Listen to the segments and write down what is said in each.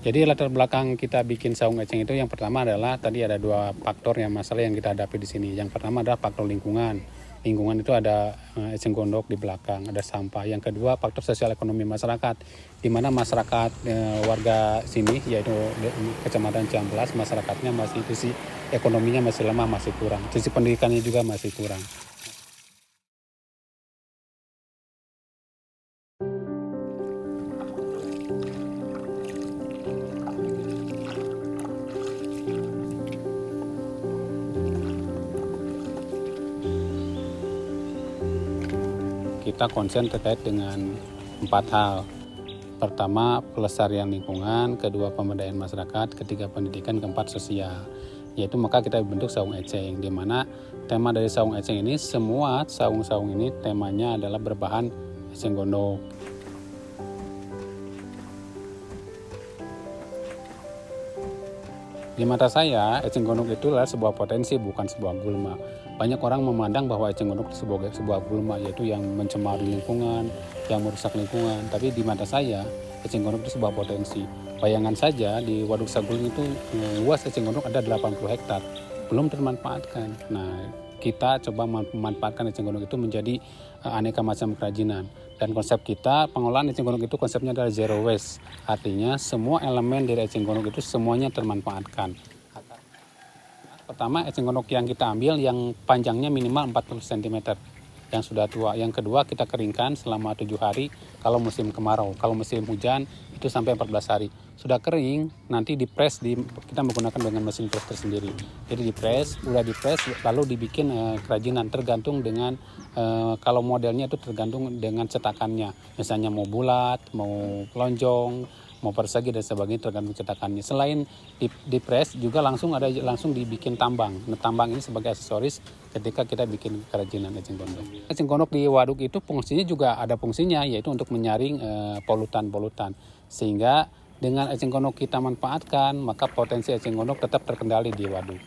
Jadi latar belakang kita bikin saung eceng itu yang pertama adalah tadi ada dua faktor yang masalah yang kita hadapi di sini. Yang pertama adalah faktor lingkungan. Lingkungan itu ada eceng gondok di belakang, ada sampah. Yang kedua faktor sosial ekonomi masyarakat, di mana masyarakat warga sini yaitu Kecamatan Ciamplas, masyarakatnya masih sisi ekonominya masih lemah, masih kurang. Sisi pendidikannya juga masih kurang. Kita konsen terkait dengan 4 hal. Pertama, pelestarian lingkungan, kedua, pemberdayaan masyarakat, ketiga, pendidikan, keempat, sosial. Yaitu maka kita bentuk saung eceng, di mana tema dari saung eceng ini, semua saung-saung ini temanya adalah berbahan eceng gondok. Di mata saya, eceng gondok itu adalah sebuah potensi, bukan sebuah gulma. Banyak orang memandang bahwa eceng gondok itu sebuah gulma, yaitu yang mencemari lingkungan, yang merusak lingkungan. Tapi di mata saya, eceng gondok itu sebuah potensi. Bayangan saja di Waduk Saguling itu luas eceng gondok ada 80 hektar, belum termanfaatkan. Nah, kita coba memanfaatkan eceng gondok itu menjadi aneka macam kerajinan. Dan konsep kita, pengelolaan eceng gondok itu konsepnya adalah zero waste. Artinya semua elemen dari eceng gondok itu semuanya termanfaatkan. Pertama, eceng gondok yang kita ambil yang panjangnya minimal 40 cm yang sudah tua. Yang kedua, kita keringkan selama 7 hari kalau musim kemarau. Kalau musim hujan itu sampai 14 hari. Sudah kering, nanti dipres, kita menggunakan dengan mesin press tersendiri. Jadi udah dipres lalu dibikin kerajinan tergantung dengan kalau modelnya itu tergantung dengan cetakannya. Misalnya mau bulat, mau lonjong, mau persegi dan sebagainya tergantung cetakannya. Selain dipres juga langsung dibikin tambang. Nah, tambang ini sebagai aksesoris ketika kita bikin kerajinan eceng gondok. Eceng gondok di waduk itu fungsinya juga ada fungsinya, yaitu untuk menyaring polutan-polutan. Sehingga dengan eceng gondok kita manfaatkan, maka potensi eceng gondok tetap terkendali di waduk.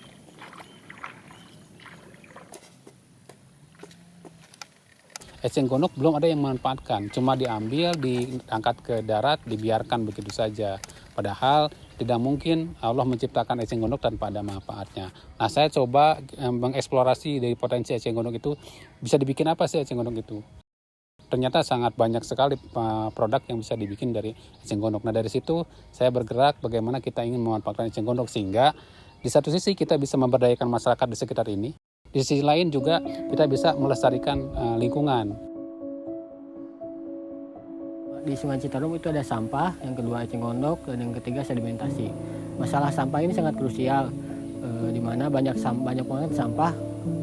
Eceng gondok belum ada yang memanfaatkan, cuma diambil, diangkat ke darat, dibiarkan begitu saja. Padahal tidak mungkin Allah menciptakan eceng gondok tanpa ada manfaatnya. Nah, saya coba mengeksplorasi dari potensi eceng gondok itu, bisa dibikin apa sih eceng gondok itu? Ternyata sangat banyak sekali produk yang bisa dibikin dari eceng gondok. Nah, dari situ saya bergerak bagaimana kita ingin memanfaatkan eceng gondok sehingga di satu sisi kita bisa memberdayakan masyarakat di sekitar ini. Di sisi lain juga kita bisa melestarikan lingkungan. Di Sungai Citarum itu ada sampah, yang kedua eceng gondok, dan yang ketiga sedimentasi. Masalah sampah ini sangat krusial, di mana banyak banget sampah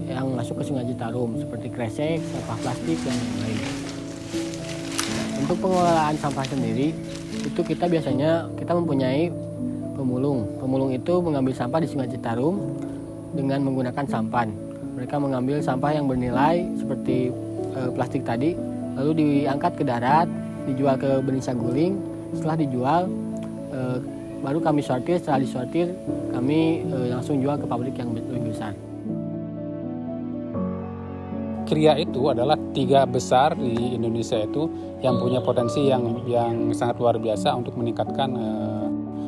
yang masuk ke Sungai Citarum seperti kresek, sampah plastik, dan lain-lain. Untuk pengelolaan sampah sendiri, itu kita biasanya mempunyai pemulung. Pemulung itu mengambil sampah di Sungai Citarum dengan menggunakan sampan. Mereka mengambil sampah yang bernilai seperti plastik tadi, lalu diangkat ke darat, dijual ke Benih Saguling. Setelah dijual, baru kami sortir. Setelah disortir, kami langsung jual ke pabrik yang lebih besar. Kria itu adalah 3 besar di Indonesia itu yang punya potensi yang sangat luar biasa untuk meningkatkan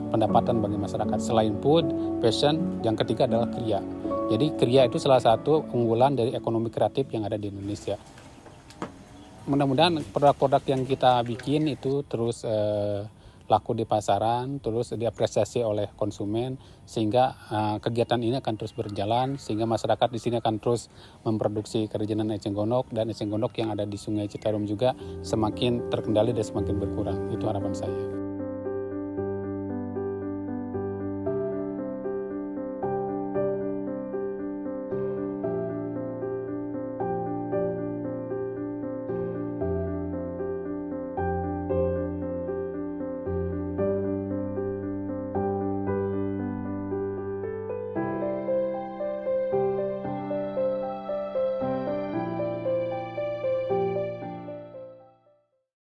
pendapatan bagi masyarakat. Selain food, fashion, yang ketiga adalah kria. Jadi kria itu salah satu unggulan dari ekonomi kreatif yang ada di Indonesia. Mudah-mudahan produk-produk yang kita bikin itu terus laku di pasaran, terus diapresiasi oleh konsumen, sehingga kegiatan ini akan terus berjalan, sehingga masyarakat di sini akan terus memproduksi kerajinan eceng gondok, dan eceng gondok yang ada di Sungai Citarum juga semakin terkendali dan semakin berkurang. Itu harapan saya.